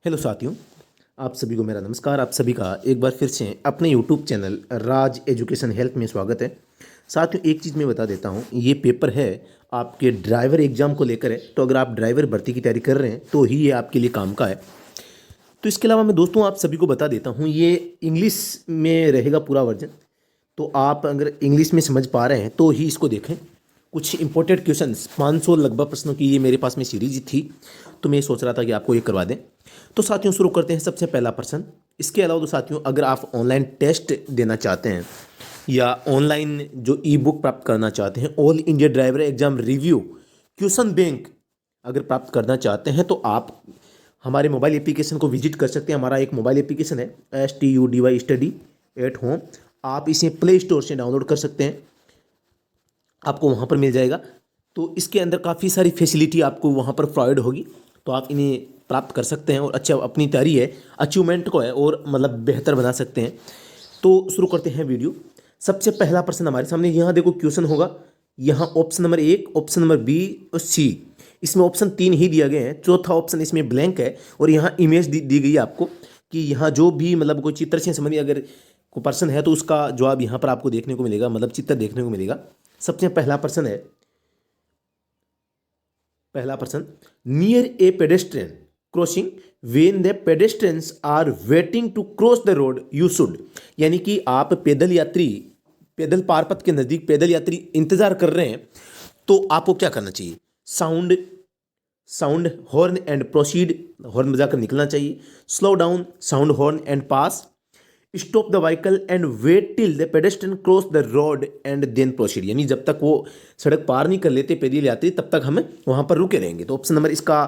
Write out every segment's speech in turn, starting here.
Hello साथियों, आप सभी को मेरा नमस्कार। आप सभी का एक बार फिर से अपने यूट्यूब चैनल राज एजुकेशन हेल्थ में स्वागत है। साथियों, एक चीज़ मैं बता देता हूँ, ये पेपर है आपके ड्राइवर एग्जाम को लेकर है। तो अगर आप ड्राइवर भर्ती की तैयारी कर रहे हैं तो ही ये आपके लिए काम का है। तो इसके अलावा मैं दोस्तों आप सभी को बता देता हूँ, ये इंग्लिश में रहेगा पूरा वर्जन। तो आप अगर इंग्लिश में समझ पा रहे हैं तो ही इसको देखें। कुछ इंपॉर्टेंट क्वेश्चंस 500 लगभग प्रश्नों की ये मेरे पास में सीरीज थी, तो मैं सोच रहा था कि आपको ये करवा दें। तो साथियों शुरू करते हैं। सबसे पहला प्रश्न। इसके अलावा तो साथियों अगर आप ऑनलाइन टेस्ट देना चाहते हैं या ऑनलाइन जो ई बुक प्राप्त करना चाहते हैं, all India driver exam review question bank अगर प्राप्त करना चाहते हैं तो आप हमारे मोबाइल एप्लीकेशन को विजिट कर सकते हैं। हमारा एक मोबाइल एप्लीकेशन है STUDY स्टडी एट होम। आप इसे प्ले स्टोर से डाउनलोड कर सकते हैं, आपको वहाँ पर मिल जाएगा। तो इसके अंदर काफ़ी सारी फैसिलिटी आपको वहाँ पर प्रोवाइड होगी, तो आप इन्हें प्राप्त कर सकते हैं और अच्छा अपनी तैयारी है, अचीवमेंट को है और मतलब बेहतर बना सकते हैं। तो शुरू करते हैं वीडियो। सबसे पहला प्रश्न हमारे सामने यहाँ देखो क्वेश्चन होगा। यहाँ option number 1, option number B और सी, इसमें ऑप्शन 3 ही दिया गया है। चौथा ऑप्शन इसमें ब्लैंक है और यहाँ इमेज दी गई है आपको कि यहाँ जो भी मतलब कोई चित्र से संबंधित अगर कोई पर्सन है तो उसका जवाब यहाँ पर आपको देखने को मिलेगा, मतलब चित्र देखने को मिलेगा। सबसे पहला प्रश्न है, पहला प्रश्न, near a pedestrian crossing when the pedestrians are waiting to cross the road you should, यानी कि आप पैदल यात्री पैदल पारपथ के नज़दीक पैदल यात्री इंतजार कर रहे हैं तो आपको क्या करना चाहिए? Sound sound horn and proceed, horn बजाकर निकलना चाहिए। Slow down, sound horn and pass. Stop the vehicle and wait till the pedestrian cross the road and then proceed, यानी जब तक वो सड़क पार नहीं कर लेते पैदल यात्री तब तक हमें वहां पर रुके रहेंगे। तो ऑप्शन नंबर इसका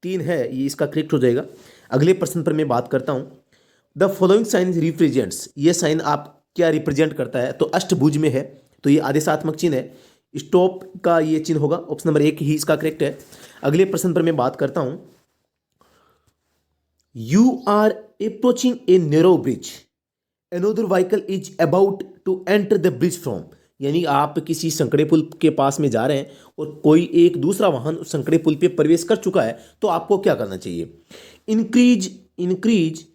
3 है, ये इसका करेक्ट हो जाएगा। अगले प्रश्न पर मैं बात करता हूं। द फॉलोइंग साइन रिप्रेजेंट्स, ये साइन आप क्या रिप्रेजेंट करता है? तो अष्टभुज में है, तो ये आदेशात्मक चिन्ह है। स्टॉप का ये चिन्ह होगा, ऑप्शन नंबर 1 ही इसका करेक्ट है। अगले प्रश्न पर मैं बात करता हूं। You are approaching a narrow bridge, another vehicle is about to enter the bridge from, यानी आप किसी संकड़े पुल के पास में जा रहे हैं और कोई एक दूसरा वाहन उस संकड़े पुल पे प्रवेश कर चुका है तो आपको क्या करना चाहिए? Increase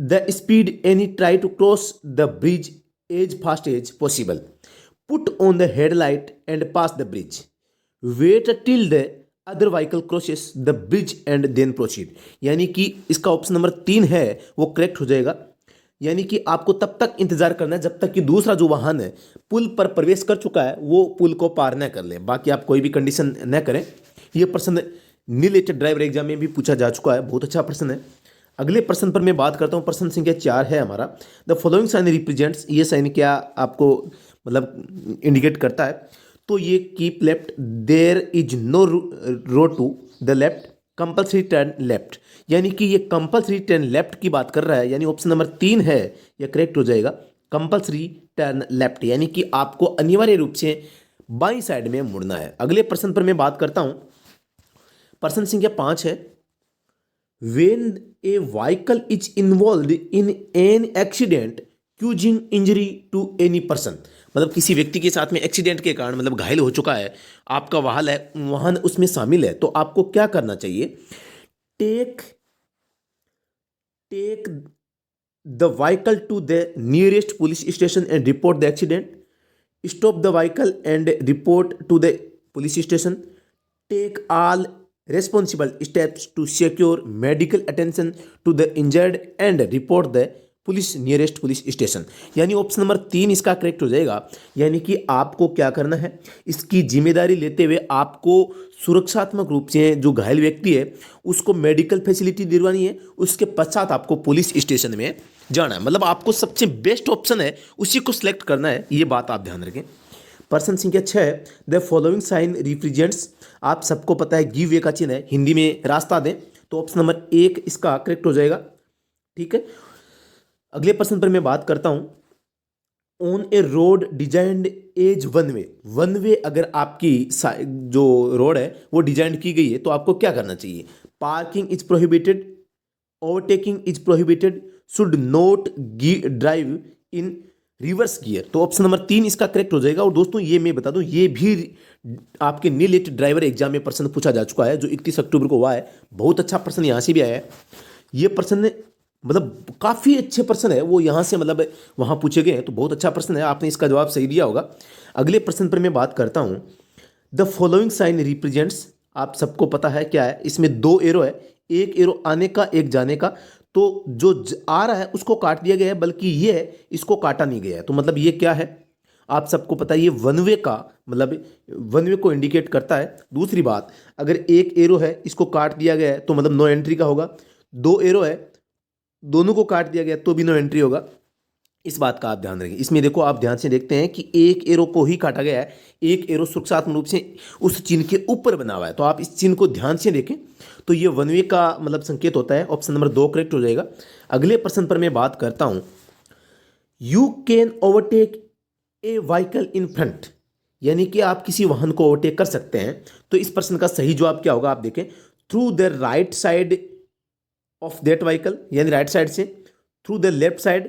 the speed and try to cross the bridge as fast as possible. Put on the headlight and pass the bridge. Wait till the other vehicle crosses the bridge and then proceed, यानी कि इसका option number 3 है वो correct हो जाएगा। यानी कि आपको तब तक इंतजार करना है जब तक कि दूसरा जो वाहन है पुल पर प्रवेश कर चुका है वो पुल को पार न कर ले, बाकी आप कोई भी कंडीशन न करें। ये प्रश्न नीलेटेड ड्राइवर एग्जाम में भी पूछा जा चुका है, बहुत अच्छा प्रश्न है। अगले प्रश्न पर मैं बात करता हूँ, प्रश्न संख्या 4 है हमारा। द फॉलोइंग साइन रिप्रेजेंट्स, ये साइन क्या आपको मतलब इंडिकेट करता है? तो ये keep left, there is no road to the left, compulsory turn left, यानी कि ये कंपल्सरी टर्न लेफ्ट की बात कर रहा है, यानी ऑप्शन नंबर 3 है यह करेक्ट हो जाएगा। कंपल्सरी टर्न लेफ्ट, यानी कि आपको अनिवार्य रूप से बाईं साइड में मुड़ना है। अगले प्रश्न पर मैं बात करता हूं, प्रश्न संख्या 5 है। When a vehicle is involve in an accident causing injury to any person, मतलब किसी व्यक्ति के साथ में एक्सीडेंट के कारण मतलब घायल हो चुका है, आपका वाहन उसमें शामिल है, तो आपको क्या करना चाहिए? Take the vehicle to the nearest police station and report the accident. Stop the vehicle and report to the police station. Take all responsible steps to secure medical attention to the injured and report the police nearest police station, यानी option number 3 इसका correct हो जाएगा। यानी कि आपको क्या करना है, इसकी जिम्मेदारी लेते हुए आपको सुरक्षात्मक रूप से जो घायल व्यक्ति है उसको मेडिकल फैसिलिटी दिलवानी है, उसके पश्चात आपको पुलिस स्टेशन में जाना है। मतलब आपको सबसे बेस्ट ऑप्शन है उसी को सिलेक्ट करना है, ये बात आप ध्यान रखें। प्रश्न संख्या 6, द फॉलोइंग साइन रिप्रेजेंट्स, आप सबको पता है गिव वे का चिन्ह है, हिंदी में रास्ता दें, तो ऑप्शन नंबर 1 इसका करेक्ट हो जाएगा। ठीक है, अगले प्रश्न पर मैं बात करता हूं। On a road designed as one way अगर आपकी जो रोड है वो डिजाइन की गई है तो आपको क्या करना चाहिए? Parking is prohibited, overtaking is prohibited, should not drive in reverse gear, तो ऑप्शन नंबर 3 इसका करेक्ट हो जाएगा। और दोस्तों ये मैं बता दूं, ये भी आपके नीलेट ड्राइवर एग्जाम में प्रश्न पूछा जा चुका है जो 31 अक्टूबर को हुआ है। बहुत अच्छा प्रश्न यहाँ से भी आया है। ये प्रश्न ने मतलब काफ़ी अच्छे प्रश्न है, वो यहाँ से मतलब वहाँ पूछे गए हैं, तो बहुत अच्छा प्रश्न है, आपने इसका जवाब सही दिया होगा। अगले प्रश्न पर मैं बात करता हूँ। द फॉलोइंग साइन रिप्रेजेंट्स, आप सबको पता है क्या है, इसमें दो एरो है, एक एरो आने का एक जाने का, तो जो आ रहा है उसको काट दिया गया है, बल्कि ये है इसको काटा नहीं गया है, तो मतलब ये क्या है, आप सबको पता है ये वन वे का मतलब वन वे को इंडिकेट करता है। दूसरी बात, अगर एक एरो है इसको काट दिया गया है तो मतलब नो एंट्री का होगा, दो एरो है दोनों को काट दिया गया तो भी नो एंट्री होगा। इस बात का आप ध्यान रखें। इसमें देखो आप ध्यान से देखते हैं कि एक एरो को ही काटा गया है, एक एरो सुरक्षात्मक रूप से उस चिन्ह के ऊपर बना हुआ है, तो आप इस चिन्ह को ध्यान से देखें, तो ये वन वे का मतलब संकेत होता है। ऑप्शन नंबर 2 करेक्ट हो जाएगा। अगले प्रश्न पर मैं बात करता हूं। You can overtake A vehicle in front, यानी कि आप किसी वाहन को ओवरटेक कर सकते हैं, तो इस प्रश्न का सही जवाब क्या होगा, आप देखें, through the right side of that vehicle, यानी राइट साइड से, through the left side,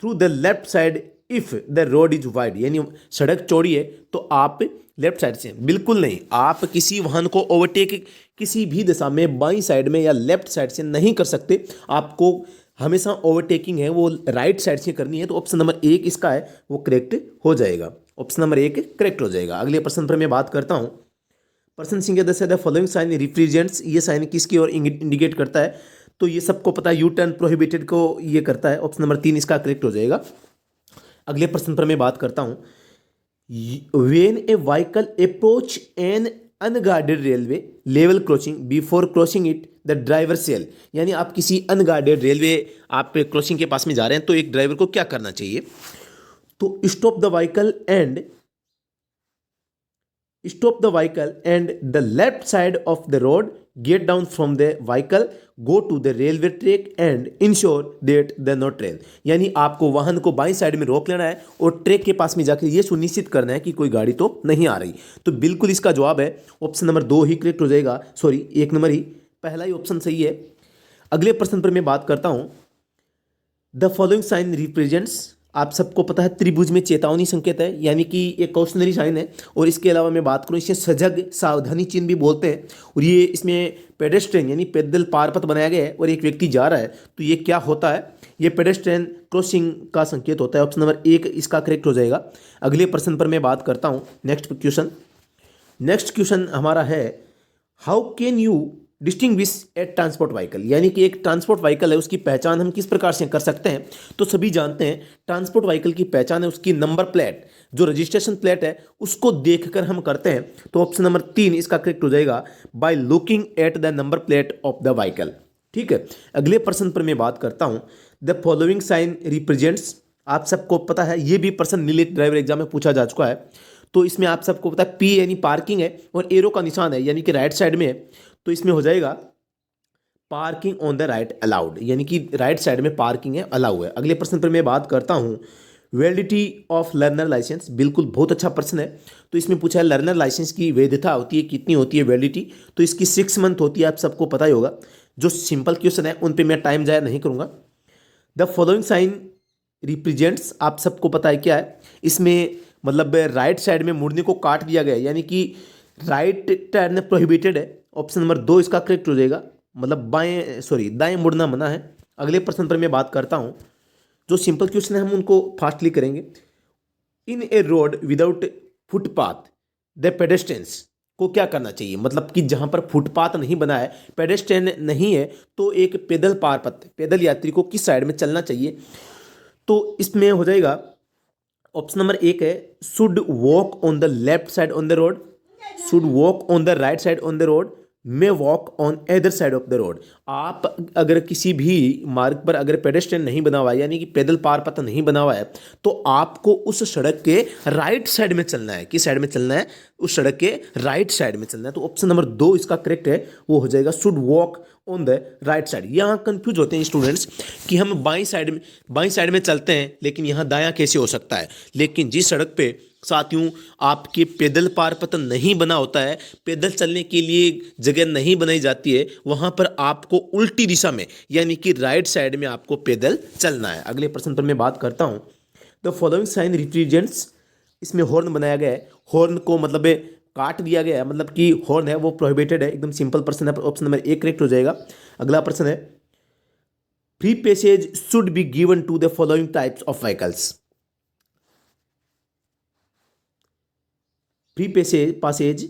through the left side if the road is wide, यानी सड़क चौड़ी है तो आप लेफ्ट साइड से, बिल्कुल नहीं, आप किसी वाहन को ओवरटेक किसी भी दिशा में बाईं साइड में या लेफ्ट साइड से नहीं कर सकते, आपको हमेशा ओवरटेकिंग है वो राइट साइड से करनी है, तो ऑप्शन नंबर 1 इसका है वो करेक्ट हो जाएगा, ऑप्शन नंबर 1 करेक्ट हो जाएगा। अगले प्रश्न पर मैं बात करता हूं। प्रश्न संख्या 10 है, द फॉलोइंग साइन रिप्रेजेंट्स, ये साइन किसकी ओर इंडिकेट करता है, तो ये सबको पता है यू टर्न प्रोहिबिटेड को ये करता है, ऑप्शन नंबर 3 इसका करेक्ट हो जाएगा। अगले प्रश्न पर मैं बात करता हूं। When a vehicle approach an unguarded railway level crossing before crossing it the driver shall, यानी आप किसी अनगार्डेड रेलवे आप क्रॉसिंग के पास में जा रहे हैं तो एक ड्राइवर को क्या करना चाहिए, तो stop the vehicle and the left side of the road, get down from the vehicle, go to the railway track and ensure that the no train, यानी आपको वाहन को बाईं साइड में रोक लेना है और ट्रैक के पास में जाकर यह सुनिश्चित करना है कि कोई गाड़ी तो नहीं आ रही, तो बिल्कुल इसका जवाब है ऑप्शन नंबर 2 ही करेक्ट हो जाएगा, सॉरी 1 नंबर ही, पहला ही ऑप्शन सही है। अगले प्रश्न पर मैं बात करता हूं। द फॉलोइंग साइन रिप्रेजेंट्स, आप सबको पता है त्रिभुज में चेतावनी संकेत है, यानी कि एक कॉशनरी साइन है, और इसके अलावा मैं बात करूं इसे सजग सावधानी चिन्ह भी बोलते हैं, और ये इसमें पेडेस्ट्रियन यानी पैदल पारपथ बनाया गया है और एक व्यक्ति जा रहा है, तो ये क्या होता है, ये पेडेस्ट्रियन क्रॉसिंग का संकेत होता है, ऑप्शन नंबर 1 इसका करेक्ट हो जाएगा। अगले प्रश्न पर मैं बात करता हूँ। नेक्स्ट क्वेश्चन हमारा है, how can you distinguish A transport vehicle, यानी कि एक ट्रांसपोर्ट व्हीकल है उसकी पहचान हम किस प्रकार से कर सकते हैं, तो सभी जानते हैं ट्रांसपोर्ट व्हीकल की पहचान है उसकी नंबर प्लेट, जो रजिस्ट्रेशन प्लेट है उसको देखकर हम करते हैं, तो ऑप्शन नंबर 3 इसका करेक्ट हो जाएगा, by looking at the number plate of the vehicle. ठीक है, अगले प्रश्न पर मैं बात करता हूं। द फॉलोइंग साइन रिप्रेजेंट्स, आप सबको पता है ये भी प्रश्न नीट ड्राइवर एग्जाम में पूछा जा चुका है, तो इसमें आप सबको पता है पी यानी पार्किंग है और एरो का निशान है यानी कि राइट साइड में है, तो इसमें हो जाएगा parking on the right allowed, यानी कि राइट साइड में पार्किंग है अलाउ है। अगले प्रश्न पर मैं बात करता हूं। वैलिडिटी ऑफ लर्नर लाइसेंस, बिल्कुल बहुत अच्छा प्रश्न है, तो इसमें पूछा है लर्नर लाइसेंस की वैधता होती है कितनी होती है वैलिडिटी, तो इसकी 6 मंथ होती है, आप सबको पता ही होगा। जो सिंपल क्वेश्चन है उन पे मैं टाइम जाया नहीं करूंगा। द फॉलोइंग साइन रिप्रेजेंट्स, आप सबको पता है क्या है, इसमें मतलब राइट साइड में मुड़ने को काट दिया गया है, यानी कि राइट टर्न प्रोहिबिटेड है, ऑप्शन नंबर 2 इसका करेक्ट हो जाएगा, मतलब दाएं मुड़ना मना है। अगले प्रश्न पर मैं बात करता हूं। जो सिंपल क्वेश्चन है हम उनको फास्टली करेंगे। In a road without footpath the pedestrians को क्या करना चाहिए, मतलब कि जहां पर फुटपाथ नहीं बना है, पेडेस्ट्रियन नहीं है, तो एक पैदल यात्री को किस साइड में चलना चाहिए, तो इसमें हो जाएगा ऑप्शन नंबर 1 है, should walk on the left side on the road, should walk on the right side on the road, may walk on other side of the road. आप अगर किसी भी मार्ग पर अगर पेडेस्ट्रियन नहीं बना हुआ है यानी कि पैदल पार पथ नहीं बना हुआ है, तो आपको उस सड़क के राइट साइड में चलना है। किस साइड में चलना है, उस सड़क के राइट साइड में चलना है, तो ऑप्शन नंबर 2 इसका करेक्ट है, वो हो जाएगा should walk on the right side. यहाँ कंफ्यूज होते हैं स्टूडेंट्स कि हम बाईं साइड में चलते हैं, लेकिन यहाँ दायां कैसे हो सकता है, लेकिन जिस सड़क पे साथियों आपके पैदल पार पथ नहीं बना होता है, पैदल चलने के लिए जगह नहीं बनाई जाती है, वहां पर आपको उल्टी दिशा में यानी कि राइट साइड में आपको पैदल चलना है। अगले प्रश्न पर मैं बात करता हूं। द फॉलोइंग साइन रिप्रेजेंट्स, इसमें हॉर्न बनाया गया है, हॉर्न को मतलब काट दिया गया है, मतलब कि हॉर्न है वो प्रोहिबिटेड है, एकदम सिंपल प्रश्न है, ऑप्शन नंबर 1 करेक्ट हो जाएगा। अगला प्रश्न है, free passage should be given to the following types of vehicles. Free passage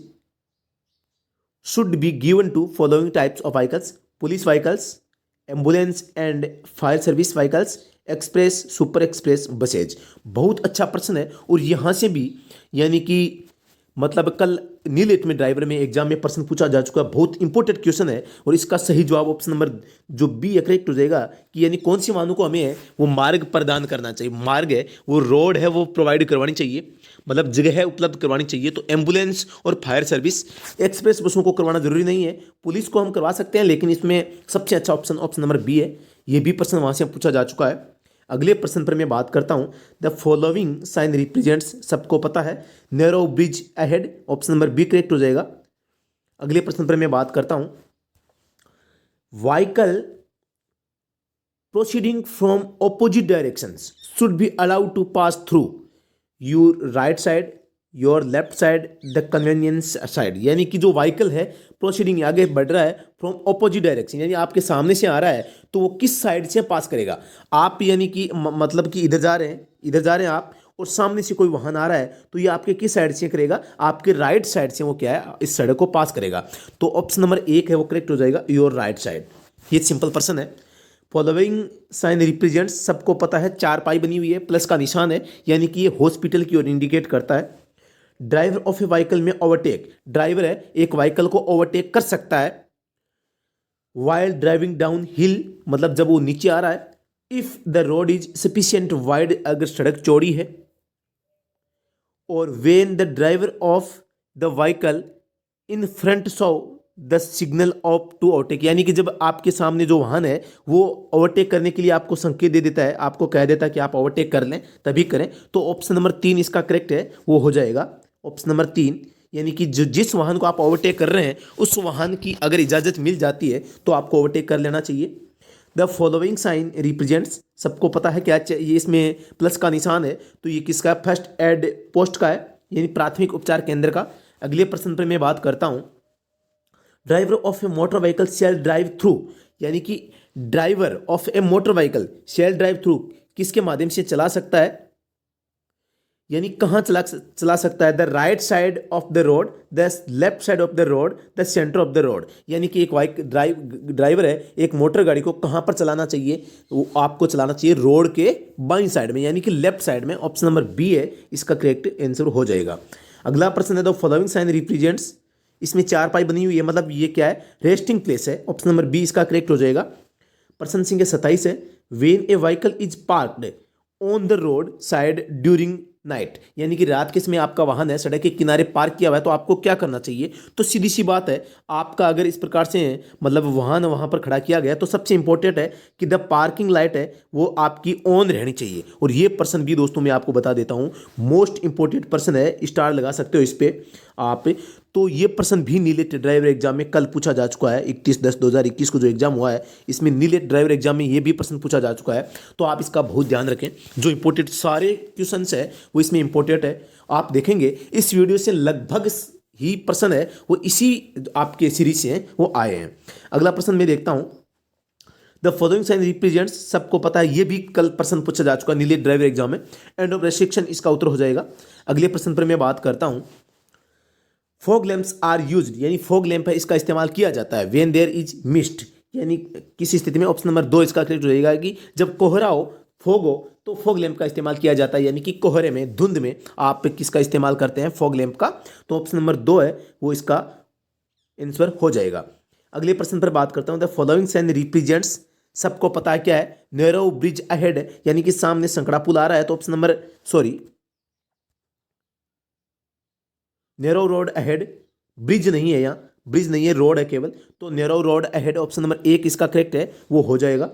should be given to following types of vehicles: police vehicles, ambulance and fire service vehicles, express, super express buses. बहुत अच्छा प्रश्न है और यहाँ से भी यानी कि मतलब कल नीलेट में ड्राइवर में एग्जाम में प्रश्न पूछा जा चुका है, बहुत इंपॉर्टेंट क्वेश्चन है और इसका सही जवाब ऑप्शन नंबर जो बी करेक्ट हो जाएगा कि यानी कौन सी वाहनों को हमें है वो मार्ग प्रदान करना चाहिए, मार्ग है वो रोड है वो प्रोवाइड करवानी चाहिए, मतलब जगह है उपलब्ध करवानी चाहिए। तो एम्बुलेंस और फायर सर्विस, एक्सप्रेस बसों को करवाना जरूरी नहीं है, पुलिस को हम करवा सकते हैं, लेकिन इसमें सबसे अच्छा ऑप्शन ऑप्शन नंबर बी है। ये भी प्रश्न वहाँ से पूछा जा चुका है। अगले प्रश्न पर मैं बात करता हूं, द फॉलोइंग साइन रिप्रेजेंट्स, सबको पता है narrow bridge ahead, option number B correct हो जाएगा। अगले प्रश्न पर मैं बात करता हूं, vehicle proceeding from opposite directions should be allowed to pass through your right side, your left side, the convenience side. यानी कि जो व्हीकल है प्रोसीडिंग आगे बढ़ रहा है फ्रॉम ऑपोजिट डायरेक्शन, यानी आपके सामने से आ रहा है तो वो किस साइड से पास करेगा। आप यानी कि मतलब कि इधर जा रहे हैं आप और सामने से कोई वाहन आ रहा है तो ये आपके किस साइड से करेगा, आपके राइट साइड से वो क्या है इस सड़क को पास करेगा। तो ऑप्शन नंबर एक है वो करेक्ट हो जाएगा, योर राइट साइड। ये सिंपल प्रश्न है। फॉलोइंग साइन रिप्रेजेंट्स, सबको पता है चार पाई बनी हुई है, प्लस का निशान है यानी कि ये हॉस्पिटल की ओर इंडिकेट करता है। ड्राइवर ऑफ ए व्हीकल में ओवरटेक, ड्राइवर है एक व्हीकल को ओवरटेक कर सकता है वाइल ड्राइविंग डाउन हिल, मतलब जब वो नीचे आ रहा है, if the road is sufficient wide, अगर सड़क चौड़ी है, और when the driver of the vehicle in front so the signal of to overtake, यानी कि जब आपके सामने जो वाहन है वो ओवरटेक करने के लिए आपको संकेत दे देता है, आपको कह देता है कि आप ओवरटेक कर लें तभी करें। तो ऑप्शन नंबर 3 इसका करेक्ट है, वो हो जाएगा ऑप्शन नंबर 3। यानी कि जिस वाहन को आप ओवरटेक कर रहे हैं उस वाहन की अगर इजाज़त मिल जाती है तो आपको ओवरटेक कर लेना चाहिए। द फॉलोइंग साइन रिप्रेजेंट्स, सबको पता है क्या ये इसमें प्लस का निशान है तो ये किसका है, फर्स्ट एड पोस्ट का है, यानी प्राथमिक उपचार केंद्र का। अगले प्रश्न पर मैं बात करता हूं, driver of a motor vehicle shall drive through, यानी कि driver of a motor vehicle shall drive through किसके माध्यम से चला सकता है, यानी कहां चला सकता है, the right side of the road, the left side of the road, the centre of the road. यानी कि एक ड्राइवर है एक मोटर गाड़ी को कहां पर चलाना चाहिए, वो आपको चलाना चाहिए रोड के बाईं साइड में, यानी कि लेफ्ट साइड में। ऑप्शन नंबर बी है इसका करेक्ट आंसर हो जाएगा। अगला प्रश्न है, द फॉलोइंग साइन रिप्रेजेंट्स, इसमें चार पाई बनी हुई है, मतलब ये क्या है, रेस्टिंग प्लेस है, ऑप्शन नंबर बी इसका करेक्ट हो जाएगा। प्रश्न संख्या 27 है, when a vehicle is parked on the road side during night, यानी कि रात के समय आपका वाहन है सड़क के किनारे पार्क किया हुआ है तो आपको क्या करना चाहिए। तो सीधी सी बात है, आपका अगर इस प्रकार से मतलब वाहन वहां पर खड़ा किया गया तो सबसे इंपॉर्टेंट है कि द पार्किंग लाइट है वो आपकी ऑन रहनी चाहिए। और ये प्रश्न भी दोस्तों मैं आपको बता देता हूं, मोस्ट इंपॉर्टेंट प्रश्न है, स्टार लगा सकते हो इस पे आप। तो ये प्रश्न भी नीलेट ड्राइवर एग्जाम में कल पूछा जा चुका है, 21/10/2021 को जो एग्जाम हुआ है इसमें नीलेट ड्राइवर एग्जाम में ये भी प्रश्न पूछा जा चुका है। तो आप इसका बहुत ध्यान रखें, जो इंपॉर्टेंट सारे क्वेश्चंस है वो इसमें इंपॉर्टेंट है। आप देखेंगे इस वीडियो से लगभग ही प्रश्न है वो इसी आपके सीरीज से वो आए हैं। अगला प्रश्न मैं देखता हूं, द फॉलोइंग साइन रिप्रेजेंट्स, सबको पता है ये भी कल प्रश्न पूछा जा चुका है नीलेट ड्राइवर एग्जाम में, एंड ऑफ रेस्ट्रिक्शन इसका उत्तर हो जाएगा। अगले प्रश्न पर मैं बात करता हूं, फॉग लैंप्स आर यूज्ड, यानी फॉग लैंप है इसका इस्तेमाल किया जाता है व्हेन देयर इज मिस्ट, यानी किसी स्थिति में। ऑप्शन नंबर 2 इसका करेक्ट हो जाएगा कि जब कोहरा हो, फॉग हो, तो फॉग लैंप का इस्तेमाल किया जाता है, यानी कि कोहरे में, धुंध में आप किसका इस्तेमाल करते हैं, फॉग लैंप का। तो ऑप्शन नंबर 2 है वो इसका आंसर हो जाएगा। अगले प्रश्न पर बात करता हूं, द फॉलोइंग साइन रिप्रेजेंट्स, सबको पता है क्या है, नैरो ब्रिज अहेड, यानी कि सामने संकड़ा पुल आ रहा है तो option number narrow road ahead, bridge नहीं है, यहाँ ब्रिज नहीं है, रोड है केवल, तो narrow road ahead option number 1 इसका करेक्ट है वो हो जाएगा।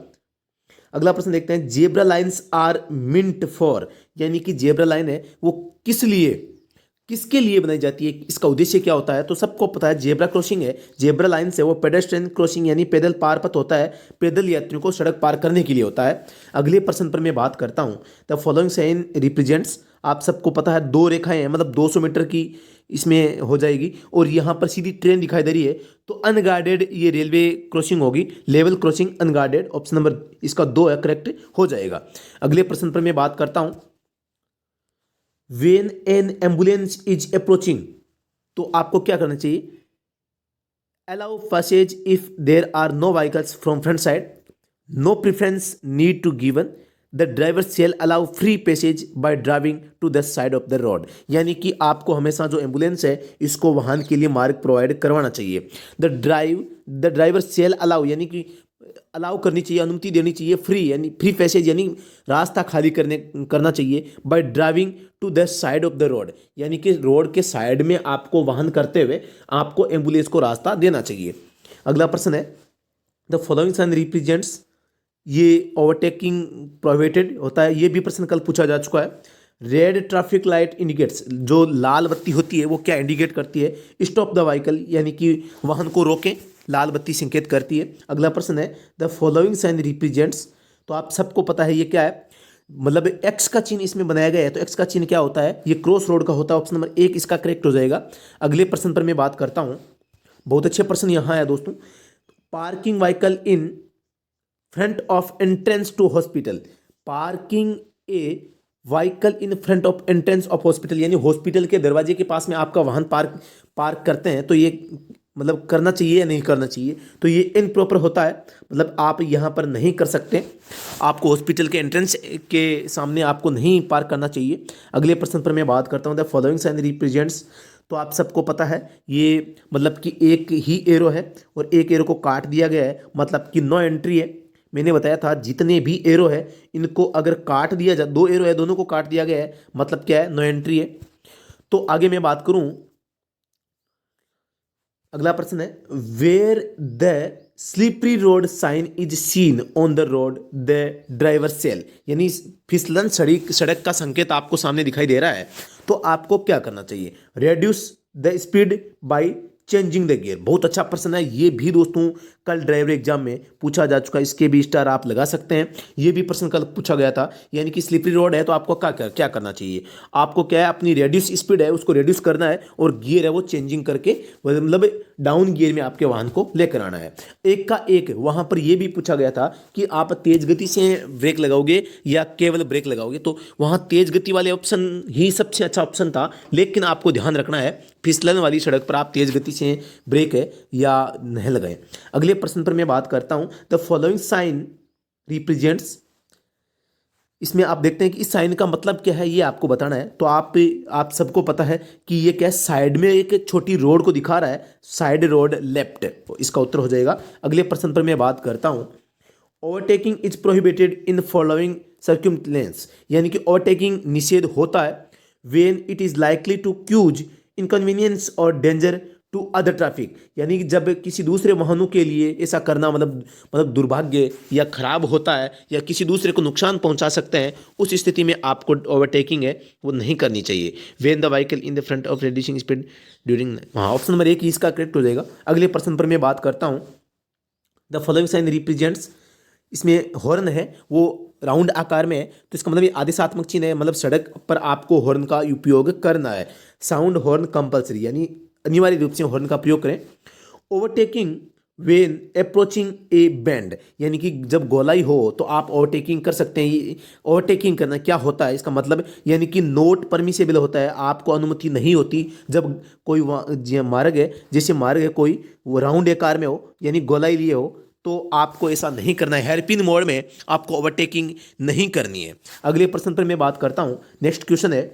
अगला प्रश्न देखते हैं, zebra lines are meant for, यानी कि जेब्रा लाइन है वो किसके लिए बनाई जाती है, इसका उद्देश्य क्या होता है। तो सबको पता है जेब्रा क्रॉसिंग है, जेब्रा लाइन्स है वो पेडेस्ट्रियन क्रॉसिंग यानी पैदल पार पथ होता है, पैदल यात्रियों को सड़क पार करने के लिए होता है। अगले प्रश्न पर मैं बात करता हूं, द फॉलोइंग साइन रिप्रेजेंट्स आप सबको पता है 2 रेखाएं हैं, मतलब 200 मीटर की इसमें हो जाएगी, और यहाँ पर सीधी ट्रेन दिखाई दे रही है, तो अनगार्डेड ये रेलवे क्रॉसिंग होगी, level crossing unguarded, option number इसका 2 है, करेक्ट हो जाएगा। अगले प्रश्न पर मैं बात करता हूं, when an ambulance is approaching, तो आपको क्या करना चाहिए, allow passage if there are no vehicles from front side, no preference need to given, the driver shall allow free passage by driving to the side of the road, यानी कि आपको हमेशा जो एम्बुलेंस है इसको वाहन के लिए मार्ग प्रोवाइड करवाना चाहिए। द ड्राइवर शेल अलाउ, यानी कि अलाउ करनी चाहिए, अनुमति देनी चाहिए, फ्री यानी फ्री पैसेज यानी रास्ता खाली करना चाहिए, by driving to the side of the road, यानी कि रोड के साइड में आपको वाहन करते हुए आपको एम्बुलेंस को रास्ता देना चाहिए। अगला प्रश्न है, द फॉलोइंग साइन रिप्रेजेंट्स, ये ओवरटेकिंग प्रोहिबिटेड होता है, ये भी प्रश्न कल पूछा जा चुका है। रेड ट्रैफिक लाइट इंडिकेट्स, जो लाल बत्ती होती है वो क्या इंडिकेट करती है, स्टॉप द व्हीकल, यानी कि वाहन को रोकें, लाल बत्ती संकेत करती है। अगला प्रश्न है, द फॉलोइंग साइन रिप्रेजेंट्स, तो आप सबको पता है ये क्या है, मतलब एक्स का चिन्ह इसमें बनाया गया है, तो एक्स का चिन्ह क्या होता है, ये क्रॉस रोड का होता है, ऑप्शन नंबर 1 इसका करेक्ट हो जाएगा। अगले प्रश्न पर मैं बात करता हूं, बहुत अच्छे प्रश्न यहाँ है दोस्तों, parking vehicle in front of entrance to hospital, parking a vehicle in front of entrance of hospital, यानी हॉस्पिटल के दरवाजे के पास में आपका वाहन पार्क करते हैं, तो ये मतलब करना चाहिए या नहीं करना चाहिए, तो ये इनप्रॉपर होता है, मतलब आप यहाँ पर नहीं कर सकते, आपको हॉस्पिटल के एंट्रेंस के सामने आपको नहीं पार्क करना चाहिए। अगले प्रश्न पर मैं बात करता हूँ, द फॉलोइंग साइन रिप्रेजेंट्स, तो आप सबको पता है ये मतलब कि एक ही एरो है और एक एरो को काट दिया गया है, मतलब कि नो एंट्री है। मैंने बताया था जितने भी एरो है इनको अगर काट दिया जाए, 2 एरो है दोनों को काट दिया गया है, मतलब क्या है, नो एंट्री है। तो आगे मैं बात करूं, अगला प्रश्न है, where the slippery road sign is seen on the road the driver shall, यानी फिसलन सड़क का संकेत आपको सामने दिखाई दे रहा है, तो आपको क्या करना चाहिए, reduce the speed by changing the gear, बहुत अच्छा प्रश्न है, ये भी दोस्तों कल ड्राइवर एग्जाम में पूछा जा चुका है, इसके भी स्टार आप लगा सकते हैं, ये भी प्रश्न कल पूछा गया था। यानी कि स्लिपरी रोड है तो आपको क्या करना चाहिए, आपको क्या है, अपनी रेड्यूस स्पीड है उसको रेड्यूस करना है, और गियर है वो चेंजिंग करके मतलब डाउन गियर में आपके वाहन को लेकर आना है। एक का एक वहां पर यह भी पूछा गया था कि आप तेज गति से ब्रेक लगाओगे या केवल ब्रेक लगाओगे, तो वहां तेज गति वाले ऑप्शन ही सबसे अच्छा ऑप्शन था, लेकिन आपको ध्यान रखना है फिसलन वाली सड़क पर आप तेज गति से ब्रेक है या नहीं लगाएं। अगले प्रश्न पर मैं बात करता हूं, द फॉलोइंग साइन रिप्रेजेंट्स, इसमें आप देखते हैं कि इस साइन का मतलब क्या है ये आपको बताना है, तो आप सबको पता है कि ये क्या है, साइड में एक छोटी रोड को दिखा रहा है, साइड रोड लेफ्ट, तो इसका उत्तर हो जाएगा। अगले प्रश्न पर मैं बात करता हूं, overtaking is prohibited in following circumstance, यानी कि ओवरटेकिंग निषेध होता है when it is likely to cause inconvenience और डेंजर टू अदर ट्रैफिक, यानी कि जब किसी दूसरे वाहनों के लिए ऐसा करना मतलब दुर्भाग्य या खराब होता है या किसी दूसरे को नुकसान पहुंचा सकते हैं, उस स्थिति में आपको ओवरटेकिंग है वो नहीं करनी चाहिए। When the vehicle in the front of reducing speed during, हाँ ऑप्शन नंबर 1 इसका करेक्ट हो जाएगा। अगले प्रश्न पर मैं बात करता हूँ, द फॉलोइंग साइन रिप्रेजेंट्स, इसमें हॉर्न है वो राउंड आकार में है, तो इसका मतलब ये आदेशात्मक चिन्ह है, मतलब सड़क पर आपको हॉर्न का उपयोग करना है, साउंड हॉर्न कंपल्सरी, यानी अनिवार्य रूप से हॉर्न का प्रयोग करें। Overtaking when approaching A bend, यानी कि जब गोलाई हो तो आप ओवरटेकिंग कर सकते हैं। ओवरटेकिंग करना क्या होता है इसका मतलब, यानी कि नोट परमिसेबल होता है, आपको अनुमति नहीं होती जब कोई मार्ग है, जैसे मार्ग है कोई वो राउंड आकार में हो यानी गोलाई लिए हो, तो आपको ऐसा नहीं करना है, हेयरपिन मोड में आपको ओवरटेकिंग नहीं करनी है। अगले प्रश्न पर मैं बात करता हूं, नेक्स्ट क्वेश्चन है,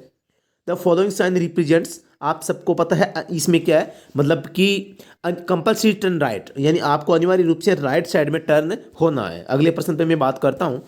द फॉलोइंग साइन रिप्रेजेंट्स, आप सबको पता है इसमें क्या है, मतलब कि कंपल्सरी टर्न राइट, यानी आपको अनिवार्य रूप से राइट साइड में टर्न होना है। अगले प्रश्न पे मैं बात करता हूं,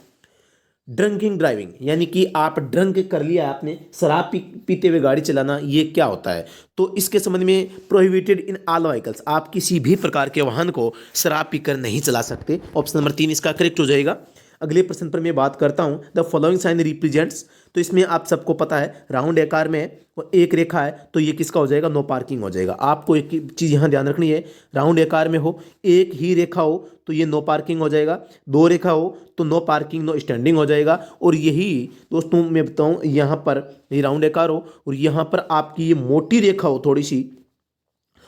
ड्रंकिंग ड्राइविंग, यानी कि आप ड्रंक कर लिया आपने, शराब पीते हुए गाड़ी चलाना, ये क्या होता है, तो इसके संबंध में प्रोहिबिटेड इन ऑल व्हीकल्स, आप किसी भी प्रकार के वाहन को शराब पीकर नहीं चला सकते, ऑप्शन नंबर 3 इसका करेक्ट हो जाएगा। अगले प्रश्न पर मैं बात करता हूं, द फॉलोइंग साइन रिप्रेजेंट्स। तो इसमें आप सबको पता है राउंड आकार में है और एक रेखा है, तो ये किसका हो जाएगा, नो पार्किंग हो जाएगा। आपको एक चीज़ यहाँ ध्यान रखनी है, राउंड आकार में हो, एक ही रेखा हो तो ये नो पार्किंग हो जाएगा, दो रेखा हो तो नो पार्किंग नो स्टैंडिंग हो जाएगा। और यही दोस्तों मैं बताऊँ, यहाँ पर ये राउंड आकार हो और यहाँ पर आपकी ये मोटी रेखा हो थोड़ी सी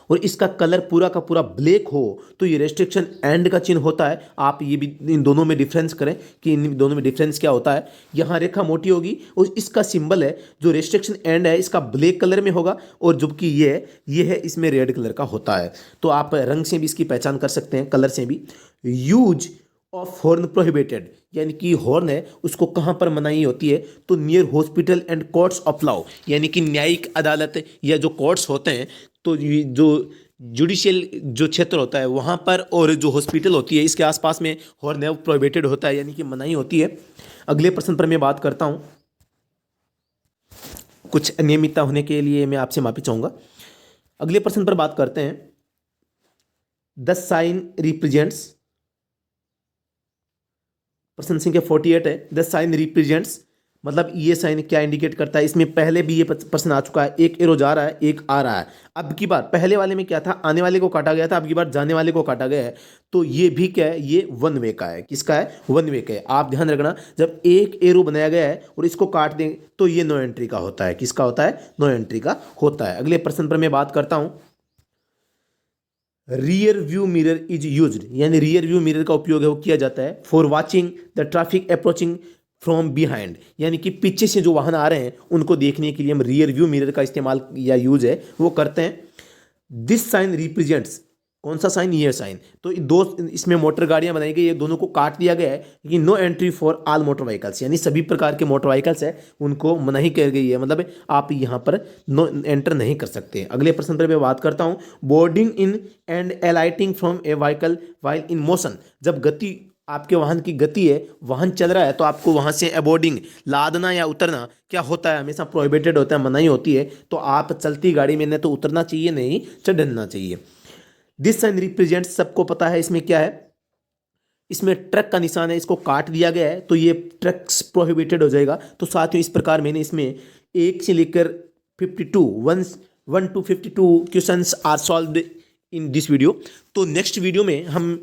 और इसका कलर पूरा का पूरा ब्लैक हो तो ये रेस्ट्रिक्शन एंड का चिन्ह होता है। आप ये भी इन दोनों में डिफरेंस करें कि इन दोनों में डिफरेंस क्या होता है। यहाँ रेखा मोटी होगी और इसका सिंबल है जो रेस्ट्रिक्शन एंड है इसका ब्लैक कलर में होगा और जबकि ये है इसमें रेड कलर का होता है। तो आप रंग से भी इसकी पहचान कर सकते हैं, कलर से भी। यूज ऑफ हॉर्न प्रोहिबिटेड, यानी कि हॉर्न है उसको कहाँ पर मनाही होती है, तो near hospital and courts of law, यानी कि न्यायिक अदालत या जो कोर्ट्स होते हैं, तो ये जो जुडिशियल जो क्षेत्र होता है वहाँ पर, और जो हॉस्पिटल होती है इसके आसपास में हॉर्न है वो प्रोहिबिटेड होता है, यानी कि मनाही होती है। अगले प्रश्न पर मैं बात करता हूँ, कुछ अनियमितता होने के लिए मैं आपसे माफी चाहूँगा। अगले प्रश्न पर बात करते हैं, द साइन रिप्रेजेंट्स, प्रश्न संख्या 48 है, द साइन रिप्रेजेंट्स, मतलब ये साइन क्या इंडिकेट करता है। इसमें पहले भी ये प्रश्न आ चुका है, एक एरो जा रहा है एक आ रहा है। अब की बार पहले वाले में क्या था, आने वाले को काटा गया था, अब की बार जाने वाले को काटा गया है। तो ये भी क्या है, ये वन वे का है। किसका है, वन वे का है। आप ध्यान रखना, जब एक एरो बनाया गया है और इसको काट दें तो ये नो एंट्री का होता है। किसका होता है, नो एंट्री का होता है। अगले प्रश्न पर मैं बात करता हूं, rear view mirror is used, यानी रियर व्यू मिरर का उपयोग है वो किया जाता है for watching the traffic approaching from behind, यानी कि पीछे से जो वाहन आ रहे हैं उनको देखने के लिए हम रियर व्यू मिरर का इस्तेमाल या यूज है वो करते हैं। दिस साइन रिप्रेजेंट्स, कौन सा साइन, ये साइन। तो दो इसमें मोटर गाड़ियां बनाई गई है, दोनों को काट दिया गया है कि no entry for all motor vehicles, यानी सभी प्रकार के मोटर व्हीकल्स है उनको मनाही कर गई है, मतलब आप यहां पर नो एंटर नहीं कर सकते। अगले प्रश्न पर मैं बात करता हूं, boarding in and alighting from a vehicle while in motion, जब गति आपके वाहन की गति है, वाहन चल रहा है तो आपको वहां से अबोर्डिंग लादना या उतरना क्या होता है, हमेशा प्रोहिबिटेड होता है, मनाही होती है। तो आप चलती गाड़ी में न तो उतरना चाहिए नहीं चढ़ना चाहिए। दिस साइन रिप्रेजेंट, सबको पता है इसमें क्या है, इसमें ट्रक का निशान है, इसको काट दिया गया है तो ये ट्रक्स प्रोहिबिटेड हो जाएगा। तो साथियों इस प्रकार मैंने इसमें 1 से लेकर 52 1 to 52 questions are solved in this video. तो नेक्स्ट वीडियो में हम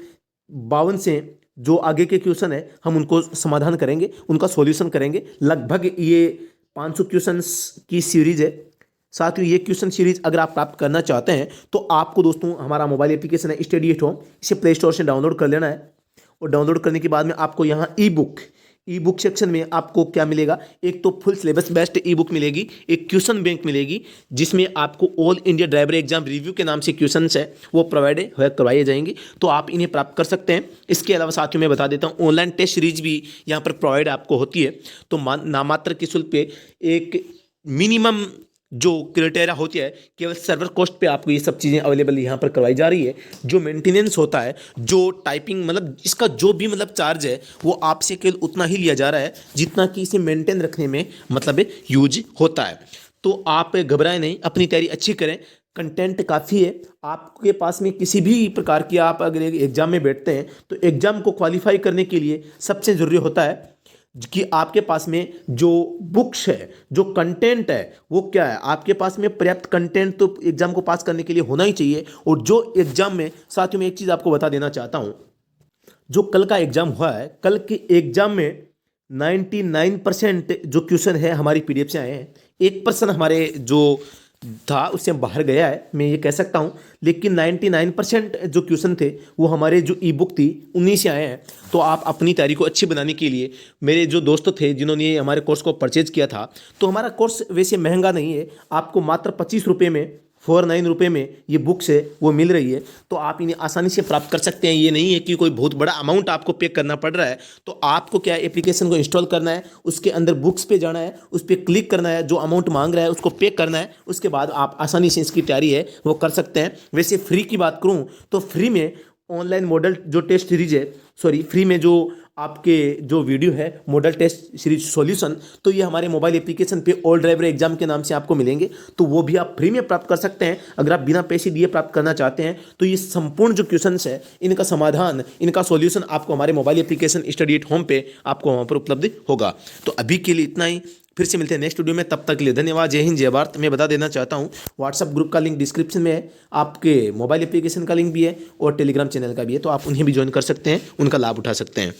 52 से जो आगे के क्वेश्चन है हम उनको समाधान करेंगे, उनका सॉल्यूशन करेंगे। लगभग ये 500 क्वेश्चंस की सीरीज है। साथ ही ये क्वेश्चन सीरीज अगर आप प्राप्त करना चाहते हैं तो आपको दोस्तों हमारा मोबाइल एप्लीकेशन है स्टडी एट होम, इसे प्ले स्टोर से डाउनलोड कर लेना है। और डाउनलोड करने के बाद में आपको यहाँ ई बुक सेक्शन में आपको क्या मिलेगा, एक तो फुल सिलेबस बेस्ट ई बुक मिलेगी, एक क्वेश्चन बैंक मिलेगी जिसमें आपको all India driver exam review के नाम से क्वेश्चंस है वो प्रोवाइड करवाए जाएंगे, तो आप इन्हें प्राप्त कर सकते हैं। इसके अलावा साथियों मैं बता देता हूँ ऑनलाइन टेस्ट सीरीज भी यहाँ पर प्रोवाइड आपको होती है। तो नामात्र के शुल्क पे एक मिनिमम जो क्राइटेरिया होती है, केवल सर्वर कॉस्ट पे आपको ये सब चीज़ें अवेलेबल यहाँ पर करवाई जा रही है। जो मेंटेनेंस होता है, जो टाइपिंग, मतलब इसका जो भी मतलब चार्ज है वो आपसे केवल उतना ही लिया जा रहा है जितना कि इसे मेंटेन रखने में मतलब यूज होता है। तो आप घबराएं नहीं, अपनी तैयारी अच्छी करें, कंटेंट काफ़ी है आपके पास में। किसी भी प्रकार की आप अगर एग्जाम में बैठते हैं तो एग्जाम को क्वालिफाई करने के लिए सबसे ज़रूरी होता है कि आपके पास में जो बुक्स है, जो कंटेंट है वो क्या है, आपके पास में पर्याप्त कंटेंट तो एग्जाम को पास करने के लिए होना ही चाहिए। और जो एग्जाम में, साथियों में एक चीज़ आपको बता देना चाहता हूं, जो कल का एग्जाम हुआ है, कल के एग्जाम में 99% जो क्वेश्चन है हमारी पीडीएफ से आए हैं। 1% हमारे जो था उससे बाहर गया है, मैं ये कह सकता हूँ, लेकिन 99% जो क्वेश्चन थे वो हमारे जो ई बुक थी उन्हीं से आए हैं। तो आप अपनी तैयारी को अच्छी बनाने के लिए, मेरे जो दोस्त थे जिन्होंने हमारे कोर्स को परचेज किया था, तो हमारा कोर्स वैसे महंगा नहीं है, आपको मात्र 25 रुपये में 49 रुपये में ये बुक्स है वो मिल रही है। तो आप इन्हें आसानी से प्राप्त कर सकते हैं। ये नहीं है कि कोई बहुत बड़ा अमाउंट आपको पे करना पड़ रहा है। तो आपको क्या एप्लीकेशन को इंस्टॉल करना है, उसके अंदर बुक्स पे जाना है, उस पर क्लिक करना है, जो अमाउंट मांग रहा है उसको पे करना है, उसके बाद आप आसानी से इसकी तैयारी है वो कर सकते हैं। वैसे फ्री की बात करूँ तो फ्री में ऑनलाइन मॉडल जो टेस्ट सीरीज है, फ्री में जो आपके जो वीडियो है मॉडल टेस्ट सीरीज सॉल्यूशन, तो ये हमारे मोबाइल एप्लीकेशन पे ऑल ड्राइवर एग्जाम के नाम से आपको मिलेंगे। तो वो भी आप फ्री में प्राप्त कर सकते हैं। अगर आप बिना पैसे दिए प्राप्त करना चाहते हैं तो ये संपूर्ण जो क्वेश्चंस है इनका समाधान, इनका सॉल्यूशन आपको हमारे mobile application study at home पे आपको वहाँ पर उपलब्ध होगा। तो अभी के लिए इतना ही, फिर से मिलते हैं नेक्स्ट वीडियो में। तब तक के लिए धन्यवाद। जय हिंद, जय भारत। मैं बता देना चाहता हूँ व्हाट्सअप ग्रुप का लिंक डिस्क्रिप्शन में है, आपके मोबाइल एप्लीकेशन का लिंक भी है और टेलीग्राम चैनल का भी है, तो आप उन्हें भी ज्वाइन कर सकते हैं, उनका लाभ उठा सकते हैं।